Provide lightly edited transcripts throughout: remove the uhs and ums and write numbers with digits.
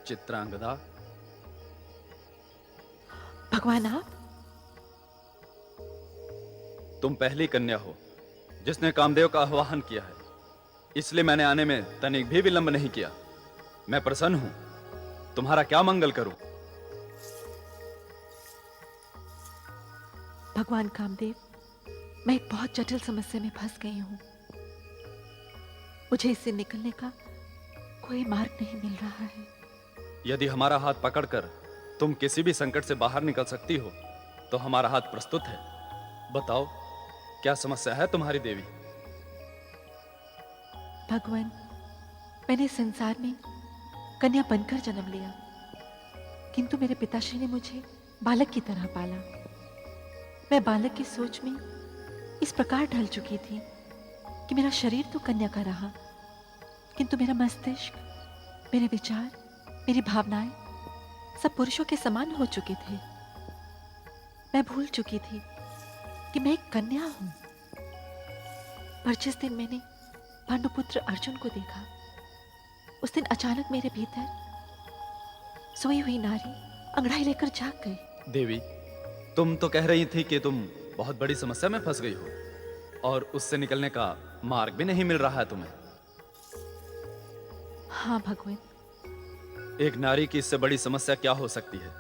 चित्रांगदा, भगवान आप? तुम पहली कन्या हो जिसने कामदेव का आह्वान किया है, इसलिए मैंने आने में तनिक भी विलंब नहीं किया। मैं प्रसन्न हूं। तुम्हारा क्या मंगल करूं? भगवान कामदेव, मैं एक बहुत जटिल समस्या में फंस गई हूं। मुझे इससे निकलने का कोई मार्ग नहीं मिल रहा है। यदि हमारा हाथ पकड़कर तुम किसी भी संकट से बाहर निकल सकती हो तो हमारा हाथ प्रस्तुत है। बताओ, क्या समस्या है तुम्हारी देवी? भगवान, मैंने संसार में कन्या बनकर जन्म लिया, किंतु मेरे पिताश्री ने मुझे बालक की तरह पाला। मैं बालक की सोच में इस प्रकार ढल चुकी थी कि मेरा शरीर तो कन्या का रहा, किंतु मेरा मस्तिष्क, मेरे विचार, मेरी भावनाएं सब पुरुषों के समान हो चुके थे। मैं भूल चुकी थी कि मैं एक कन्या हूं। पर जिस दिन मैंने पांडुपुत्र अर्जुन को देखा, उस दिन अचानक मेरे भीतर सोई हुई नारी अंगड़ाई लेकर जाग गई। देवी, तुम तो कह रही थी कि तुम बहुत बड़ी समस्या में फंस गई हो और उससे निकलने का मार्ग भी नहीं मिल रहा है तुम्हें। हाँ भगवान। एक नारी की इससे बड़ी समस्या क्या हो सकती है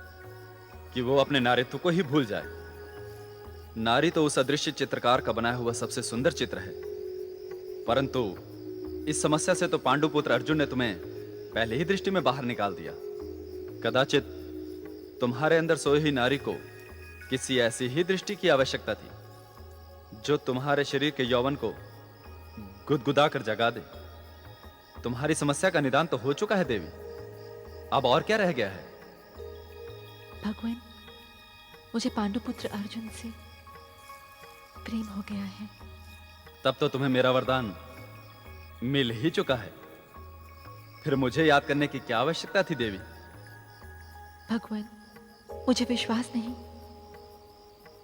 कि वो अपने नारीत्व को ही भूल जाए। नारी तो उस अदृश्य चित्रकार का बनाया हुआ सबसे सुंदर चित्र है, परंतु इस समस्या से तो पांडुपुत्र अर्जुन ने तुम्हें पहले ही दृष्टि में बाहर निकाल दिया। कदाचित तुम्हारे अंदर सोई हुई नारी को किसी ऐसी ही दृष्टि की आवश्यकता थी जो तुम्हारे शरीर के यौवन को गुदगुदा कर जगा दे। तुम्हारी समस्या का निदान तो हो चुका है देवी, अब और क्या रह गया है? भगवान, मुझे पांडुपुत्र अर्जुन से प्रेम हो गया है। तब तो तुम्हें मेरा वरदान मिल ही चुका है, फिर मुझे याद करने की क्या आवश्यकता थी देवी? भगवान, मुझे विश्वास नहीं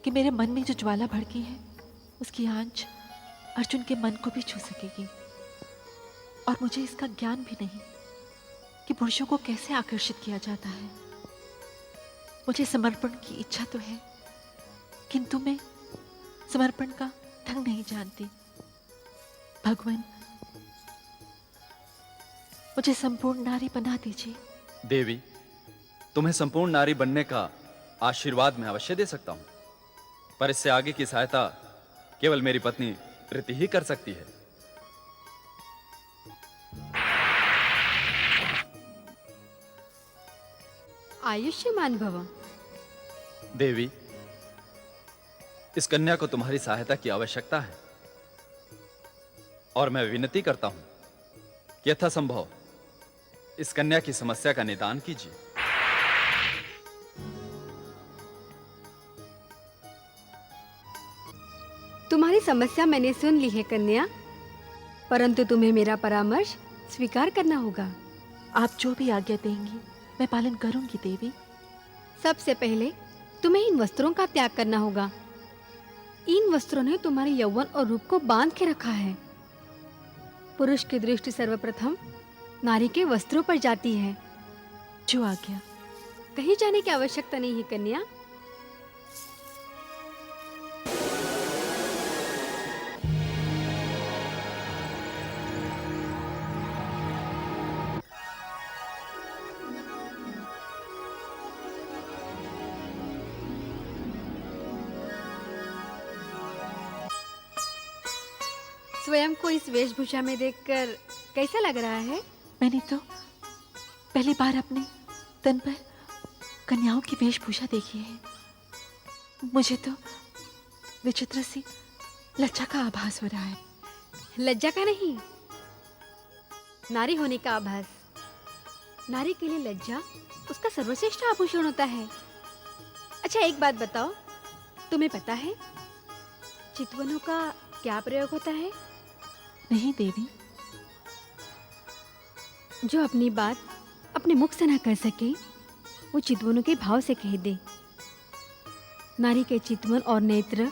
कि मेरे मन में जो ज्वाला भड़की है उसकी आंच अर्जुन के मन को भी छू सकेगी, और मुझे इसका ज्ञान भी नहीं कि पुरुषों को कैसे आकर्षित किया जाता है। मुझे समर्पण की इच्छा तो है, किंतु मैं समर्पण का ढंग नहीं जानती। भगवान, मुझे संपूर्ण नारी बना दीजिए। देवी, तुम्हें संपूर्ण नारी बनने का आशीर्वाद मैं अवश्य दे सकता हूं, पर इससे आगे की सहायता केवल मेरी पत्नी प्रीति ही कर सकती है। आयुष्मान भव। देवी, इस कन्या को तुम्हारी सहायता की आवश्यकता है और मैं विनती करता हूं कि यथासंभव इस कन्या की समस्या का निदान कीजिए। तुम्हारी समस्या मैंने सुन ली है कन्या, परंतु तुम्हें मेरा परामर्श स्वीकार करना होगा। आप जो भी आज्ञा देंगी मैं पालन करूंगी देवी। सबसे पहले तुम्हें इन वस्त्रों का त्याग करना होगा। इन वस्त्रों ने तुम्हारे यौवन और रूप को बांध के रखा है। पुरुष की दृष्टि सर्वप्रथम नारी के वस्त्रों पर जाती है। जो आज्ञा। कहीं जाने की आवश्यकता नहीं है कन्या। स्वयं को इस वेशभूषा में देखकर कैसा लग रहा है? मैंने तो पहली बार अपने तन पर कन्याओं की वेशभूषा देखी है। मुझे तो विचित्र सी लज्जा का आभास हो रहा है। लज्जा का नहीं, नारी होने का आभास। नारी के लिए लज्जा उसका सर्वश्रेष्ठ आभूषण होता है। अच्छा, एक बात बताओ, तुम्हें पता है चितवनों का क्या प्रयोग होता है? नहीं देवी। जो अपनी बात अपने मुख से ना कह सके वो चितवनों के भाव से कह दे। नारी के चितवन और नेत्र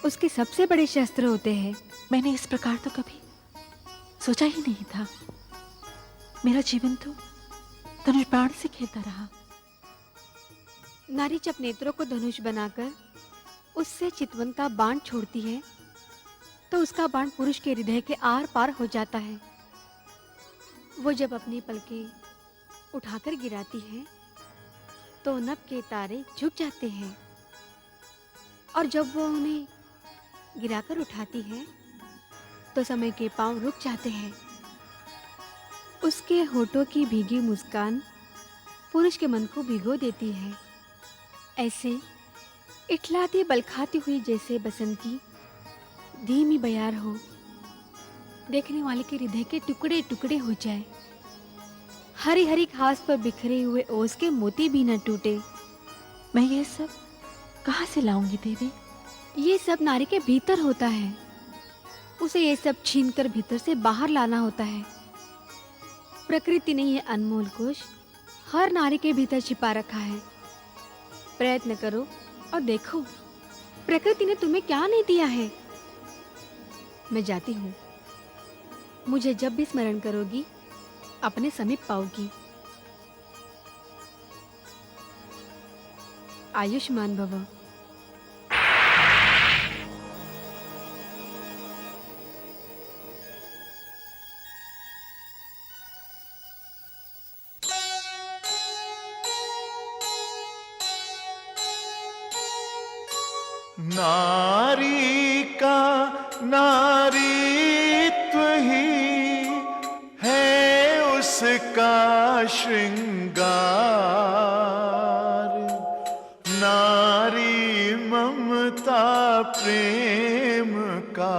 उसके सबसे बड़े शस्त्र होते हैं। मैंने इस प्रकार तो कभी सोचा ही नहीं था। मेरा जीवन तो धनुष बाण से खेलता रहा। नारी जब नेत्रों को धनुष बनाकर उससे चितवन का बाण छोड़ती है तो उसका बाण पुरुष के हृदय के आर पार हो जाता है। वो जब अपनी पलकें उठाकर गिराती है तो नभ के तारे झुक जाते हैं और जब वो उन्हें गिराकर उठाती है तो समय के पांव रुक जाते हैं। उसके होठों की भीगी मुस्कान पुरुष के मन को भिगो देती है। ऐसे इठलाती बलखाती हुई जैसे बसंत की धीमी बयार हो, देखने वाले के हृदय के टुकड़े टुकड़े हो जाए। हरी हरी घास पर बिखरे हुए ओस के मोती भी न टूटे। मैं ये सब कहाँ से लाऊंगी देवी? ये सब नारी के भीतर होता है। उसे ये सब छीनकर भीतर से बाहर लाना होता है। प्रकृति ने ये अनमोल कोश हर नारी के भीतर छिपा रखा है। प्रयत्न करो और देखो प्रकृति ने तुम्हें क्या नहीं दिया है। मैं जाती हूँ। मुझे जब भी स्मरण करोगी अपने समीप पाओगी। आयुष्मान भव। नारी का नारीत्व ही है उसका श्रृंगार। नारी ममता प्रेम का